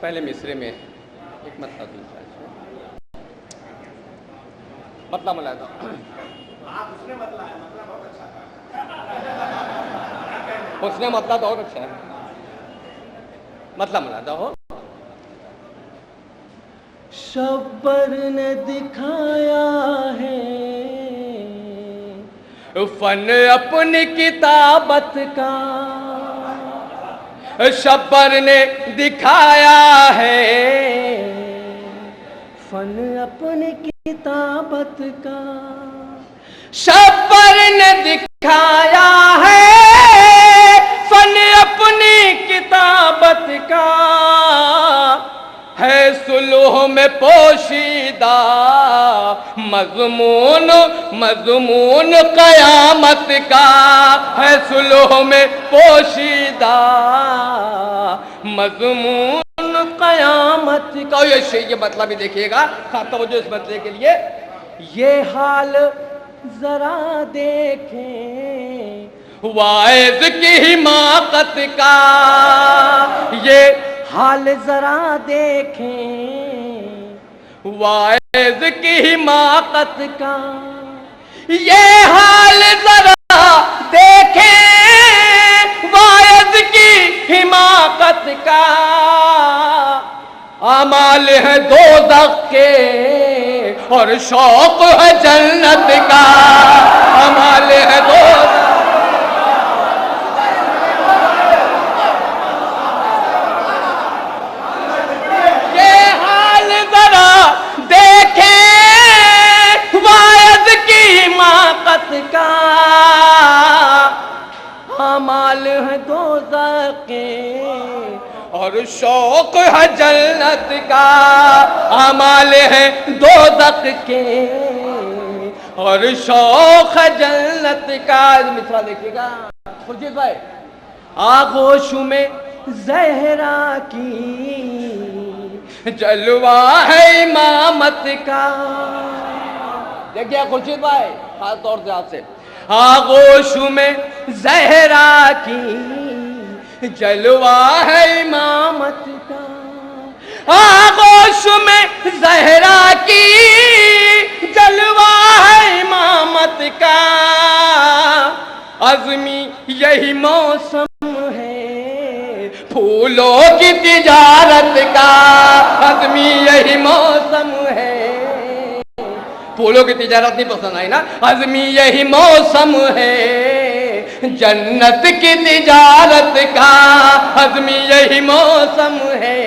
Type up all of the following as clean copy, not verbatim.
पहले मिसरे में एक मतलब दूसरा मतलब मिला था। उसने मतलब बहुत अच्छा है, मतलब मिला था हो। शब्बर ने दिखाया है फन अपनी किताबत का, शब्बर ने दिखाया है फन अपनी किताबत का, शब्बर ने दिखाया है फन अपनी किताबत का, है सुलूह में पोशीदा मज़मून मज़मून क़यामत का, है सुलूह में पोशीदा मज़मून क़यामत का। ये मतलब भी देखिएगा, खास तवज्जो इस मतलब के लिए। ये हाल जरा देखें वाइज की हिमाकत का, ये हाल जरा देखें वाइज की हिमाकत का, ये हाल जरा देखें वाइज की हिमाकत का। अमाल है दोज़ख के और शौक है जन्नत का, अमाल है दोज़ख का, अमाल है दोज़ख के और शौक है जन्नत का, अमाल है दोज़ख के और शौक है जन्नत का। मिसरा देखिएगा खुर्शीद भाई। आगोश में ज़हरा की जलवा है इमामत का, देखिए खुर्शीद भाई खास तौर से आपसे। आगोश में ज़हरा की जलवा है इमामत का, आगोश में ज़हरा की जलवा है इमामत का। अज़मी यही मौसम है फूलों की तिजारत का, अज़मी यही मौसम है। फूलों की तिजारत नहीं पसंद आई ना। अज़मी यही मौसम है जन्नत की तिजारत का, अज़मी यही मौसम है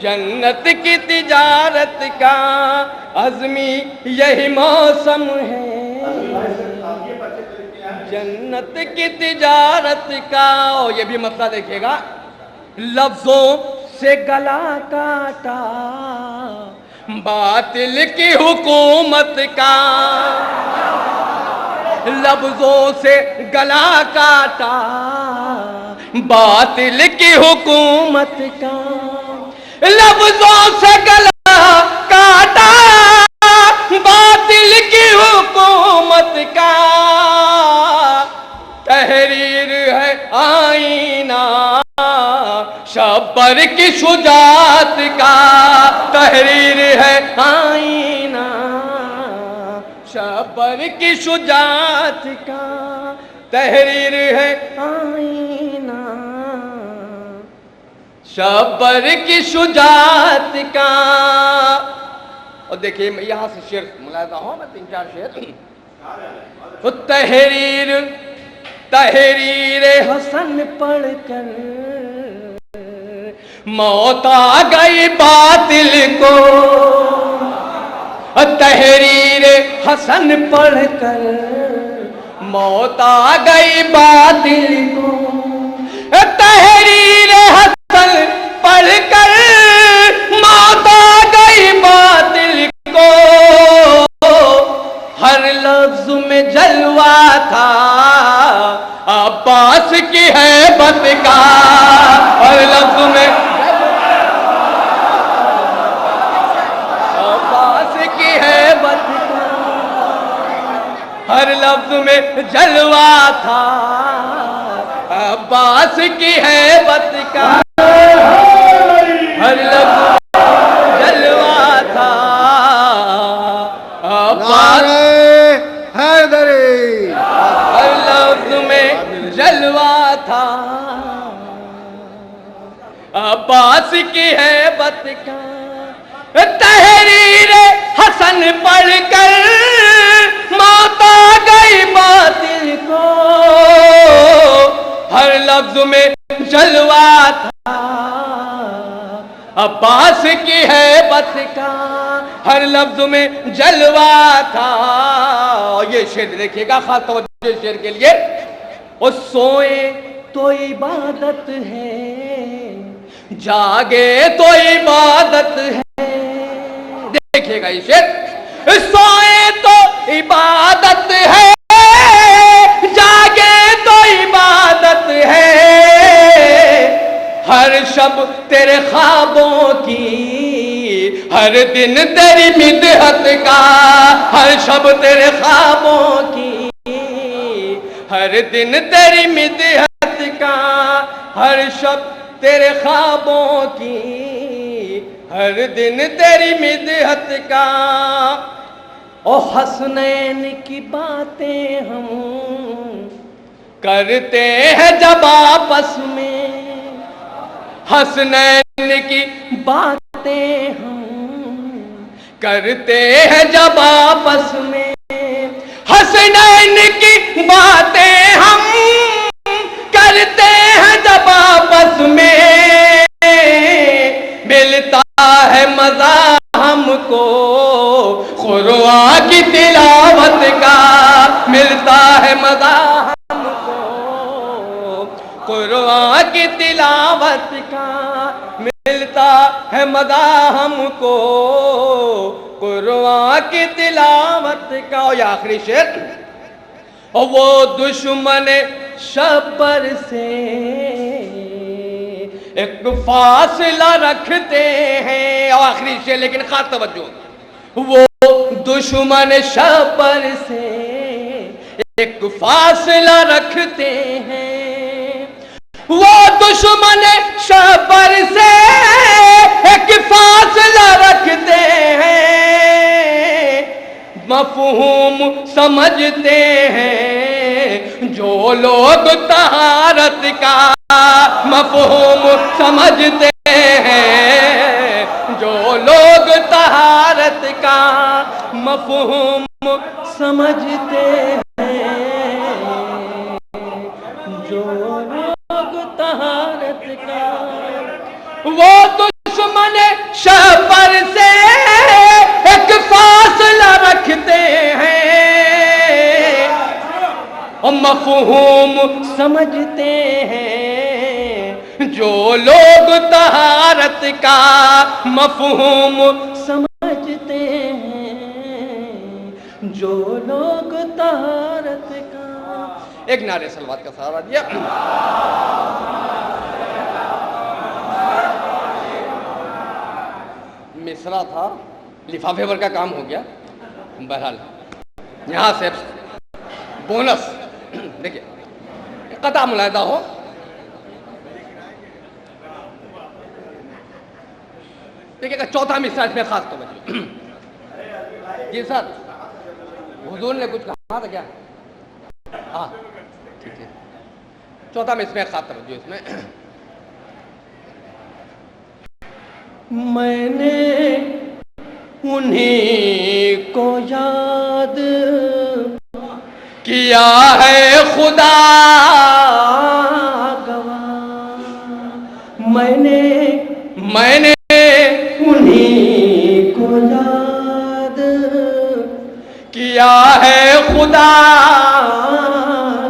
जन्नत की तिजारत का, अज़मी यही मौसम है जन्नत की तिजारत का। और ये भी मसला देखिएगा, लफ्जों से गला काटा बातिल की हुकूमत का, लफ्जों से गला काटा बातिल की हुकूमत का, लफ्जों से गला काटा बातिल की हुकूमत का। तहरीर है आईना शब्बर की शुजात का, तहरीर है आईना शब्बर की शुजात का, तहरीर है आईना शब्बर की शुजात का। और देखिए यहाँ से शेर मुलायदा हो, मैं 3-4 शेर। तहरीर तहरीर हसन पढ़कर मौत आ गई बातिल को, तहरीर हसन पढ़कर मौत आ गई बातिल को, तहरीर हसन पढ़कर मौत आ गई बातिल को। हर लफ्ज में जलवा था अब्बास की हैबत का, हर लफ्ज में अब्बास की हैबत का, हर लफ्ज में जलवा था अब्बास की हैबत का। अब्बास की है बत का तहरीर हसन पढ़कर मौत आ गई बातिल को, हर लफ्ज में जलवा था अब्बास की है बत का, हर लफ्ज में जलवा था। और ये शेर देखिएगा खास तवज्जो शेर के लिए, और सोए तो इबादत है, जागे तो इबादत है। देखिएगा ये शेर, सोए तो इबादत है, जागे तो इबादत है, हर शब तेरे ख्वाबों की, हर दिन तेरी मिदहत का, हर शब तेरे ख्वाबों की, हर दिन तेरी मिदहत का, हर शब तेरे ख्वाबों की, हर दिन तेरी मिदहत का। ओ हसनैन की बातें हम करते हैं जब आपस में, हसनैन की बातें हम करते हैं जब आपस में, हसनैन की बातें हम करते हैं जब आपस में, मिलता है मजा हमको कुरान की तिलावत का, मिलता है मजा हमको कुरान की तिलावत का, मिलता है मजा हमको कुरान की तिलावत का। और आखिरी शेर, और वो दुश्मन शब्बर से एक फासला रखते हैं। और आखिरी शेर लेकिन खास तवज्जो, वो दुश्मन शब्बर से एक फासला रखते हैं, वो दुश्मन शब्बर से एक फासला रखते हैं, मफहूम समझते हैं जो लोग तहारत का, मफहूम समझते हैं जो लोग तहारत का, मफहूम समझते हैं जो लोग तहारत का। वो दुश्मन शब्बर से एक फासला रखते हैं और मफहूम समझते हैं जो लोग तहारत का, मफहूम समझते हैं जो लोग तहारत का। एक नारे सलवात का सहारा दिया। मिसरा था, लिफाफे भर का काम हो गया। बहरहाल यहाँ से बोनस देखिए, कता मुलायदा हो, देखिएगा चौथा मिसरा इसमें खास तवज्जो। जी सर, हुजूर ने कुछ कहा था क्या? हाँ ठीक है, चौथा में इसमें खास तवज्जो इसमें। मैंने उन्हीं को याद किया है खुदा गवाह, मैंने उन्हीं को याद किया है खुदा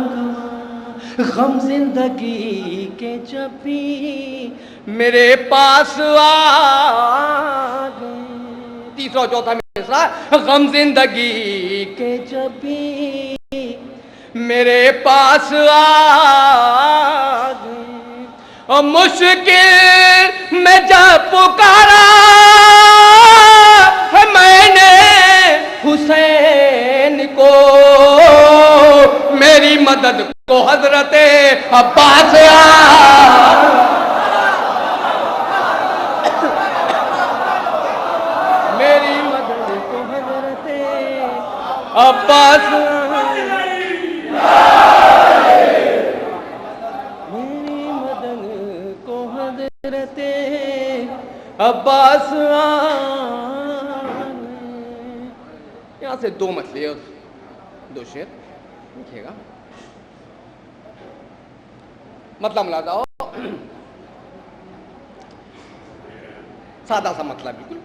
गवाह। गम जिंदगी के जब भी मेरे पास आ गए। तीसरा चौथा मिसरा, गम जिंदगी के जब भी मेरे पास आ गए और मुश्किल में जब पुकारा मैंने हुसैन को, मेरी मदद को हजरते अब्बास मेरी मदद को हजरते अब्बास, मेरी मदद को हजरते हजरते अब्बास यहां से दो मतले और दो शेर लिखिएगा। मतलब मिलाता हो, सादा सा मतलब बिल्कुल।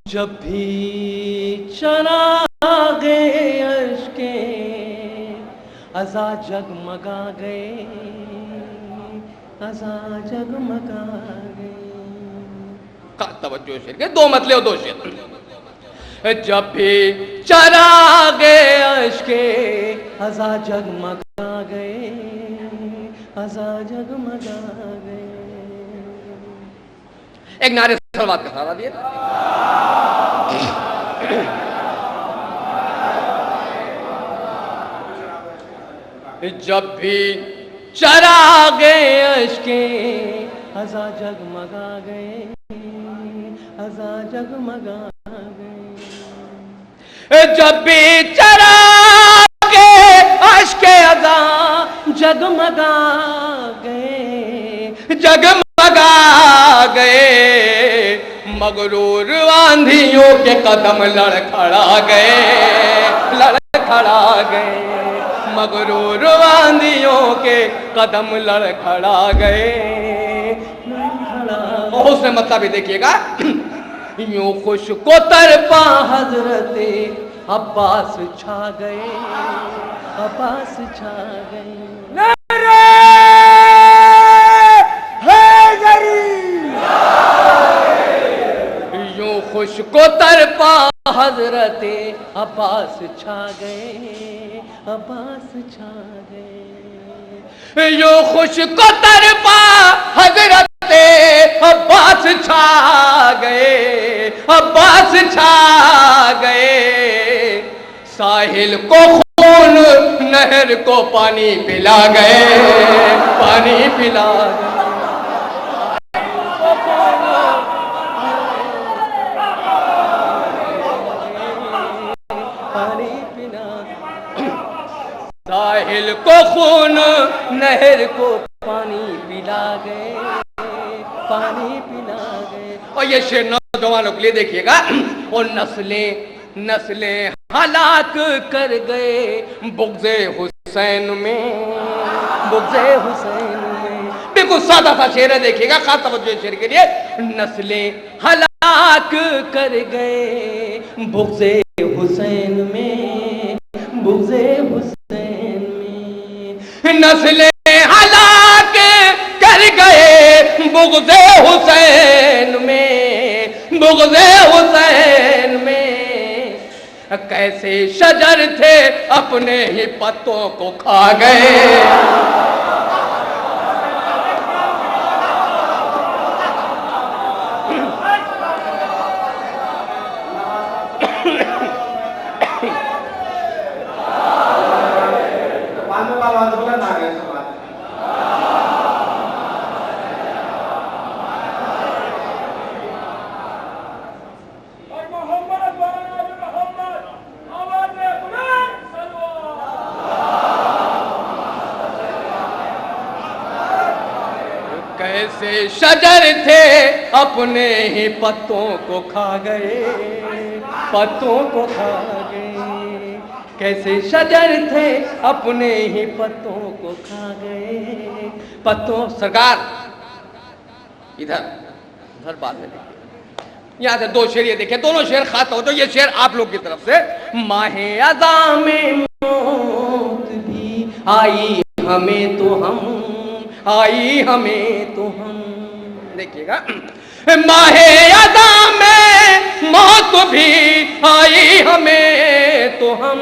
जब भी चरागे अश्के अज़ा जगमगा गए, अज़ा जगमगा गए। तवज्जो शेर के दो मतले और दो शेर। जब भी चरागे अश्के अज़ा जगमगा गए, अज़ा जगमगा गए। एक नारे सलवात का सहारा दिए। जब भी चरागे अश्के अज़ा जगमगा गए, अज़ा जगमगा गए। जब भी चरागे अश्के अज़ा जगमगा गए, जगमगा गए। मगरूर आंधियों के कदम लड़खड़ा गए, लड़खड़ा गए। मगरूर आंधियों के कदम लड़खड़ा गए। और उसने मतलब भी देखिएगा, यूं खुश को तरपा हजरते अब्बास छा गए, अब्बास छा गए। यूं खुश को तरपा हजरते अब्बास छा गए, अब्बास छा गए। यूं खुश को तरपा हजरते अब्बास छा गए, अब्बास छा गए। साहिल को खून नहर को पानी पिला गए, पानी पिला गए। साहिल को खून नहर को पानी पिला गए, पानी पिला गए। और ये शेर नौजवानों के लिए देखिएगा। और नस्लें नस्लें हलाक कर गए बुग़्ज़े हुसैन में, बुग़्ज़े हुसैन में। बिल्कुल सादा सा शेर है, देखिएगा खास तवज्जो शेर के लिए। नस्लें हलाक कर गए बुग़्ज़े हुसैन में, बुग़्ज़े हुसैन में। नस्लें हलाक कर गए बुग़्ज़े हुसैन में, बुग़्ज़े हुसैन में। कैसे शजर थे अपने ही पत्तों को खा गए। कैसे शजर थे अपने ही पत्तों को खा गए, पत्तों को खा गए। कैसे शजर थे अपने ही पत्तों को खा गए, पत्तों। सरकार इधर उधर बाद में देखिए। यहाँ से दो शेर ये देखिए, दोनों शेर खास हो तो ये शेर आप लोग की तरफ से। माहे अज़ा में मौत भी आई हमें तो हम, आई हमें तो हम। देखिएगा, माहे अज़ा में मौत भी आई हमें तो हम,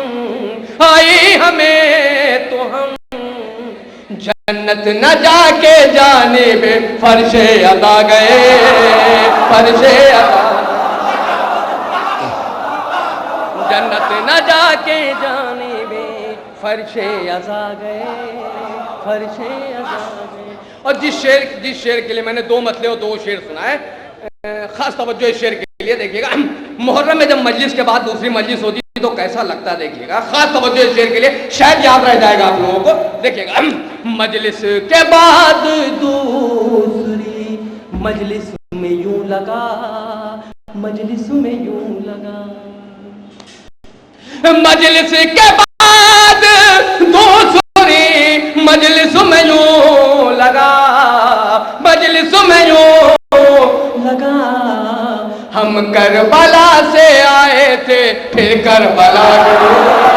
आई हमें तो हम। जन्नत न जाके जाने में फर्शे अदा गए, फर्शे अदा। जन्नत न जाके जाने में फर्शे अज़ा गए, फर्शे अज़ा गए। और जिस शेर के लिए मैंने दो मतले और दो शेर सुनाए, खास तवज्जो इस शेर के लिए देखिएगा। मुहर्रम में जब मजलिस के बाद दूसरी मजलिस होती तो कैसा लगता है देखिएगा। खास तवज्जो इस शेर के लिए, शायद याद रह जाएगा आप लोगों को। देखिएगा, मजलिस के बाद दूसरी मजलिस में यूं लगा, मजलिस में यूं लगा, मजलिस के बाद दूसरी मजलिस में यूं लगा, मजलिस में यूं लगा। हम करबला से आए थे फिर करबला गए।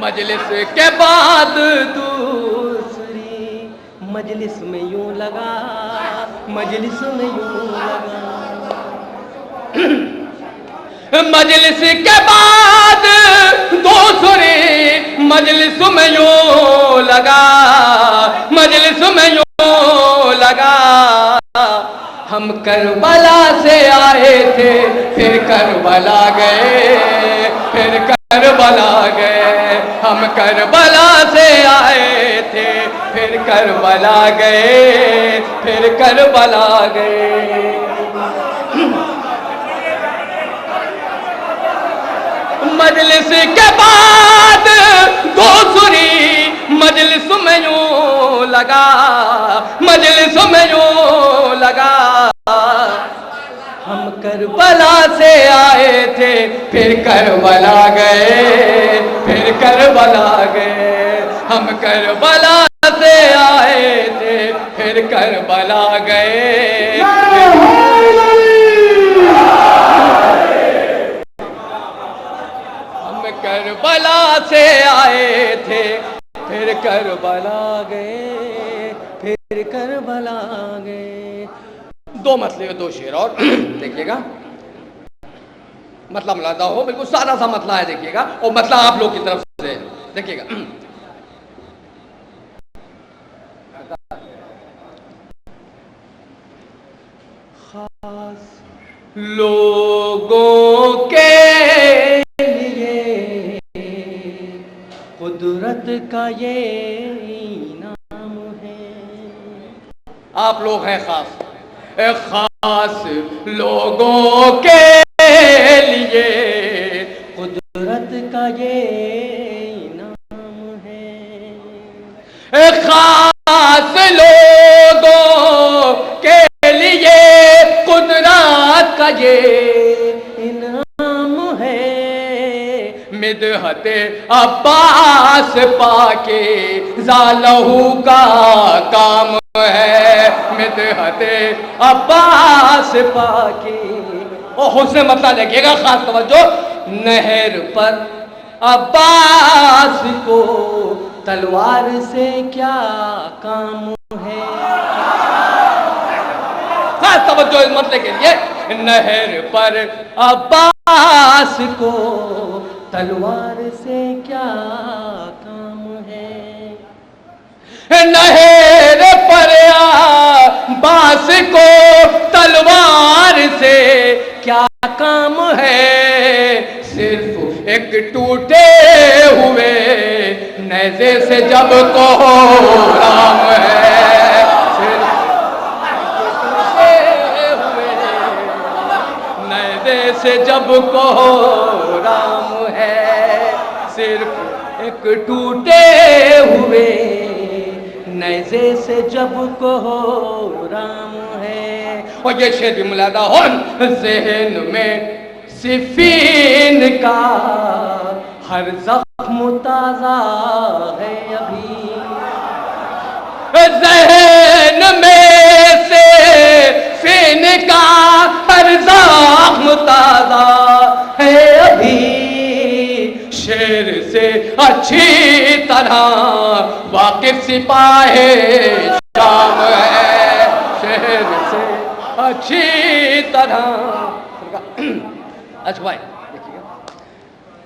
मजलिस के बाद दूसरी मजलिस में यूं लगा, मजलिस में यूं लगा, मजलिस के बाद दूसरी मजलिस में यूं लगा, मजलिस में यूं लगा। हम करबला से आए थे फिर करबला गए, फिर करबला गए। हम करबला से आए थे फिर करबला गए, फिर करबला गए। मजलिस के बाद दूसरी मजलिस में यूं लगा, मजलिस में यूं लगा। हम करबला से आए थे फिर करबला गए, फिर करबला गए। हम करबला से आए थे फिर करबला गए। हम करबला से आए थे फिर करबला गए, फिर करबला गए। दो मतले, दो शेर और देखिएगा, मतलब मिलाता हो, बिल्कुल सादा सा मतला है देखिएगा, और मतला आप लोग की तरफ से देखिएगा। खास लोगों के लिए कुदरत का ये इनाम है। आप लोग हैं खास, खास लोगों के लिए कुदरत का ये इनाम है। खास लोगों के लिए कुदरत का ये इनाम है। मिदहते अब्बास पाके ज़ालहू का काम है। मिदहते अब्बास पाके, और हुस्न मतलब देखिएगा, खास तवज्जो। नहर पर अब्बास को तलवार से क्या काम है। खास तवज्जो इस मतले के लिए। नहर पर अब्बास को तलवार से क्या काम है। नहर पर अब्बास को तलवार से क्या काम है। सिर्फ एक टूटे हुए नेज़े से जब को राम है। सिर्फ टूटे हुए नेज़े से जब को राम है। सिर्फ एक टूटे हुए नेज़े से जब को राम है। और ये शेर भी मुलादा हो, ज़हन में सिफीन का हर जख्म ताजा है अभी, ज़हन में से फिन का हर जख्म ताजा है अभी, शेर से अच्छी तरह वाकिफ सिपाही शाम है, शेर से अच्छी तरह। अच्छा भाई देखिएगा,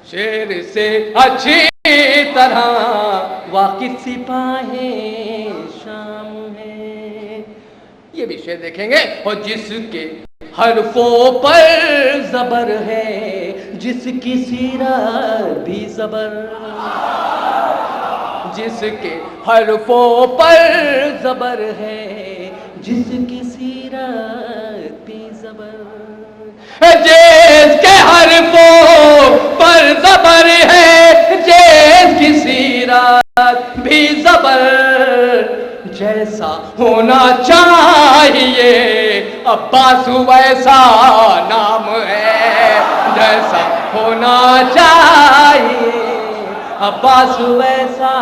शेर से अच्छी तरह वाकिफ सिपाही शाम है, ये भी शेर देखेंगे। और जिसके हरफों पर जबर है, जिसकी सीरत भी जबर, जिसके हरफों पर जबर है, जिसकी सीरत भी जबर, जिसके हरफों पर जबर है, जिसकी सीरत भी जबर, जैसा होना चाहिए अब्बास वैसा नाम है, जैसा होना चाहिए अब्बास वैसा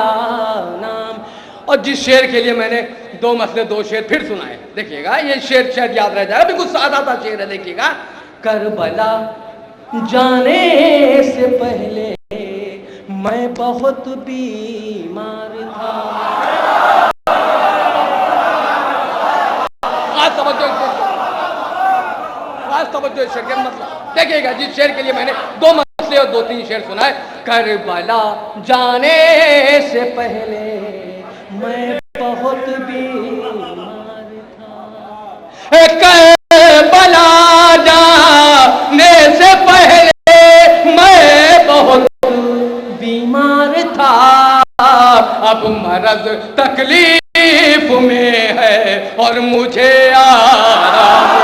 नाम। और जिस शेर के लिए मैंने दो मसले दो शेर फिर सुनाए, देखिएगा ये शेर शायद याद रह जाएगा, बिल्कुल सादा सा शेर है। देखिएगा, करबला जाने से पहले मैं बहुत बीमार था। आज तवज्जो शेर के मतलब देखिएगा, जिस शेर के लिए मैंने दो मसले और दो तीन शेर सुनाए। करबला जाने से पहले मैं बहुत बीमार था, करबला जाने से पहले मैं बहुत बीमार था, अब मरज तकलीफ में है और मुझे आराम।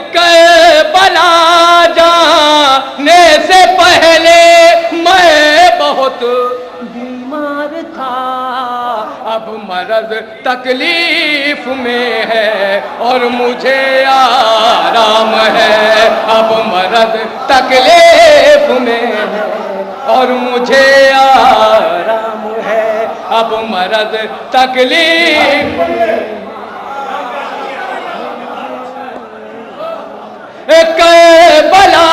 करबला जाने से पहले मैं बहुत बीमार था, अब मरज तकलीफ में है और मुझे आराम है, अब मरज तकलीफ में है और मुझे आराम है, अब मरज तकलीफ में। करबला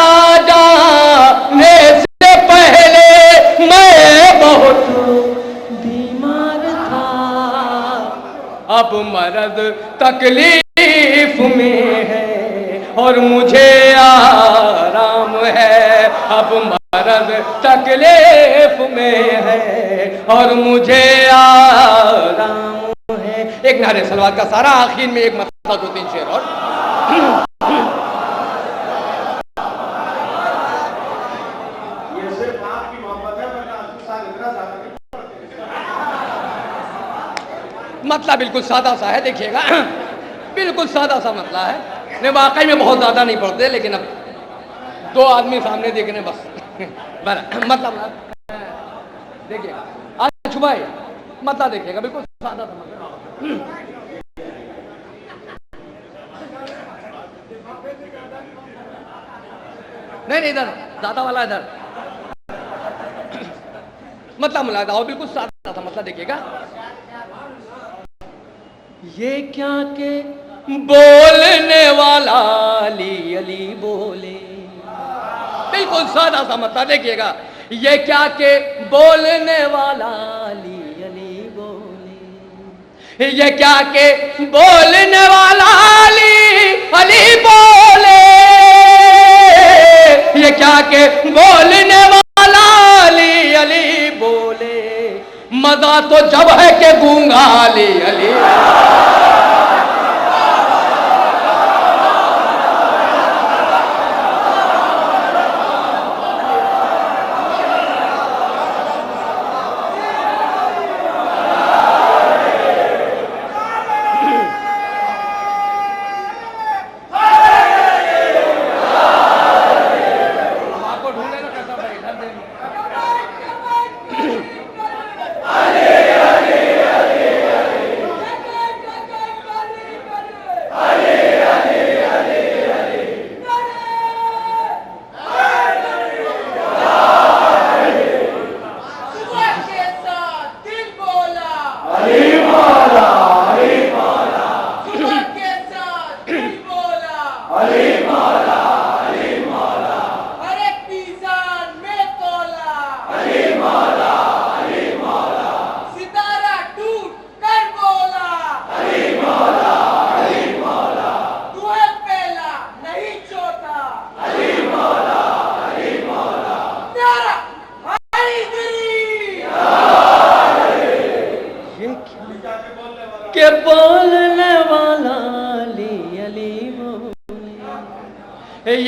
जाने से पहले मैं बहुत बीमार था, अब मरद तकलीफ में है और मुझे आराम है, अब मरद तकलीफ में है और मुझे आराम है। एक नारे सलवात का सारा, आखिर में एक मतलब दो तीन शेर और। मतलब बिल्कुल सादा सा है, देखिएगा बिल्कुल सादा सा मतलब है, नहीं वाकई में बहुत ज़्यादा नहीं पढ़ते, लेकिन अब दो आदमी सामने देखने बस मतलब देखिएगा। अच्छा भाई मतलब देखिएगा, बिल्कुल सादा सा मतलब। नहीं नहीं इधर ज़्यादा वाला इधर मतलब मुलायदा हो, बिल्कुल सादा सा मतलब देखिएगा। ये क्या के बोलने वाला अली अली बोले, बिल्कुल सादा सा मतलब देखिएगा। ये क्या के बोलने वाला अली अली बोले, ये क्या के बोलने वाला अली अली बोले, ये क्या के बोलने वाला अली अली बोले, मजा तो जब है कि गूंगा अली अली।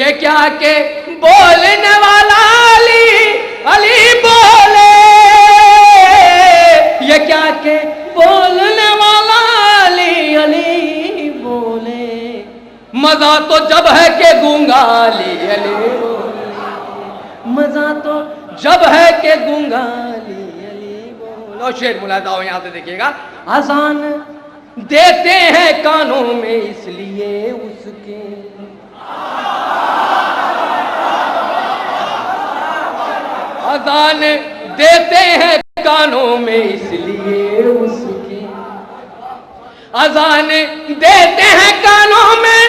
ये क्या के बोलने वाला अली अली बोले, ये क्या के बोलने वाला अली अली बोले, मजा तो जब है के गूंगा अली अली बोले, मजा तो जब है के गूंगा अली अली बोले। शेर मुलादा हो यहां से देखिएगा। अजान देते हैं कानों में इसलिए उसके, अजान देते हैं कानों में इसलिए उसके, अजान देते हैं कानों में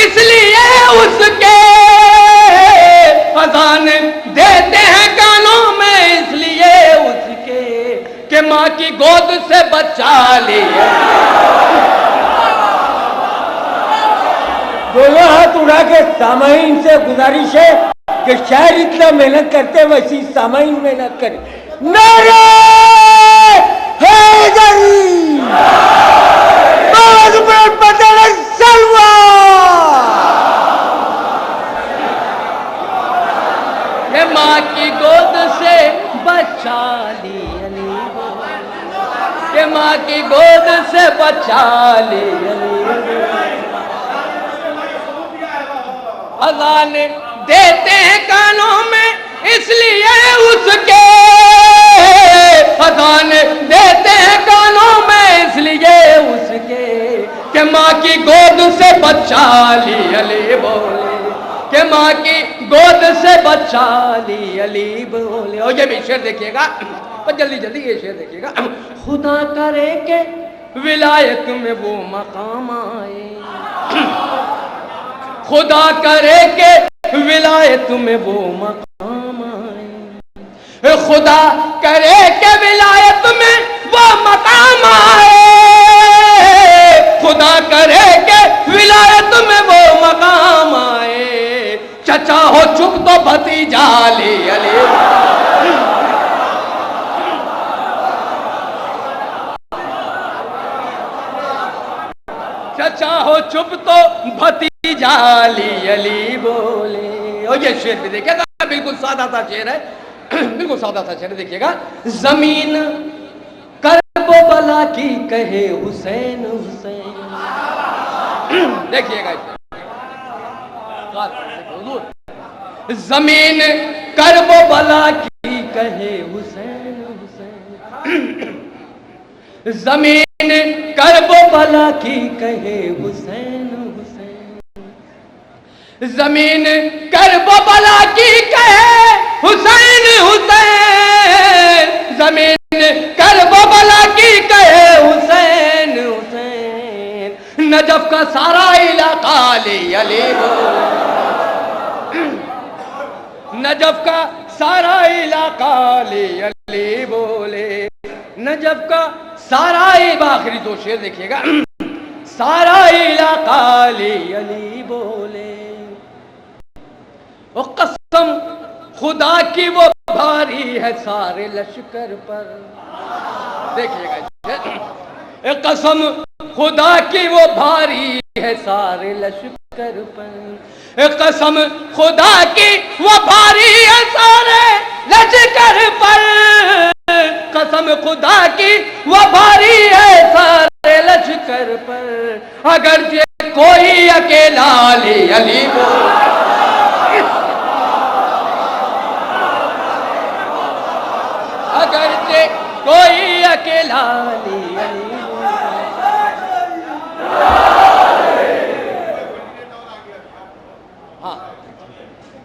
इसलिए उसके, अजान देते हैं कानों में इसलिए उसके, कि माँ की गोद से बचा लिया। दोनों हाथ उड़ा के सामाइन से गुजारिश है कि शायर इतना मेहनत करते वैसी सामाइन मेहनत करे। नारे हैदरी, सलवा। ये माँ की गोद से बचा ली अली, ये माँ की गोद से बचा ली अली, अजान देते हैं कानों में इसलिए उसके, अजान देते हैं कानों में इसलिए उसके, कि माँ की गोद से बचा ली अली बोले, कि माँ की गोद से बचा ली अली बोले। और ये भी शेर देखिएगा, पर जल्दी जल्दी ये शेर देखिएगा। खुदा करे के विलायत में वो मकाम आए, खुदा करे के विलायत में वो मकाम आए, खुदा करे के विलायत में वो मकाम आए, खुदा करे के विलायत में वो मकाम आए, चचा हो चुप तो भतीजा ले अली, चचा हो चुप तो भतीजा ली अली बोले। और ये शेर भी देखिएगा, बिल्कुल सादा सा शेर है, बिल्कुल सादा सा शेर देखिएगा। जमीन करबो बला की कहे हुसैन हुसैन, देखिएगा जमीन करबो बला की कहे हुसैन हुसैन, जमीन करबो बला की कहे हुसैन हुसैन, जमीन करबो बला की कहे हुसैन हुसैन, जमीन करबो बला की कहे हुसैन हुसैन, नजफ का सारा इलाका ले अली बोले, नजफ का सारा इलाका ले अली बोले, नजफ का सारा आखिरी दो शेर देखिएगा। सारा इलाका ले अली बोले, ओ कसम खुदा की वो भारी है सारे लश्कर पर, देखिएगा कसम खुदा की वो भारी है सारे लश्कर पर, कसम खुदा की वो भारी है सारे लश्कर पर, कसम खुदा की वो भारी है सारे लश्कर पर, अगर ये कोई अकेला ले अली बोले, अगर ये कोई अकेला ले अली बोले, हाँ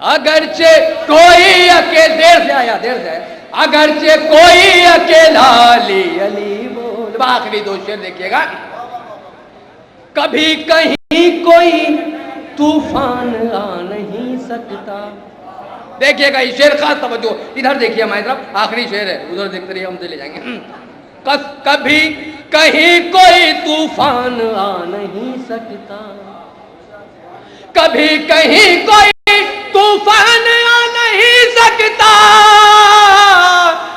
अगरचे कोई अकेले, देर से आया देर से आया, अगरचे कोई अकेला ले अली बोल। आखिरी दो शेर देखिएगा। कभी कहीं कोई तूफान आ नहीं सकता, देखिएगा ये शेर खास तवज्जो, इधर देखिए हमारी तरफ, आखिरी शेर है, उधर देखते रहिए, हम ले जाएंगे। कभी कहीं कोई तूफान आ नहीं सकता, कभी कहीं कोई तूफान आ नहीं सकता,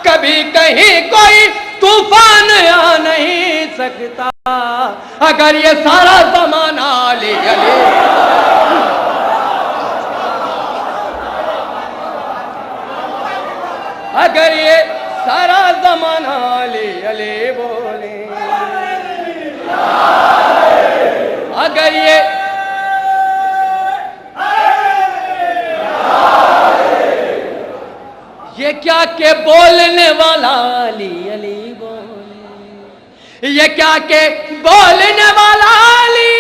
कभी कहीं कोई तूफान आ नहीं सकता, अगर ये सारा जमाना ले अली, अगर ये सारा जमाना अली अली बोले, अगर ये क्या के बोलने वाला अली अली बोले, ये क्या के बोलने वाला अली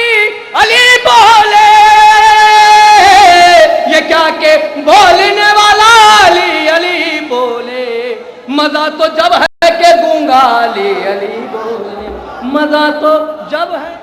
अली बोले, ये क्या के बोलने वाला अली अली बोले। मजा तो जब है के गूंगा अली अली बोले, मजा तो जब है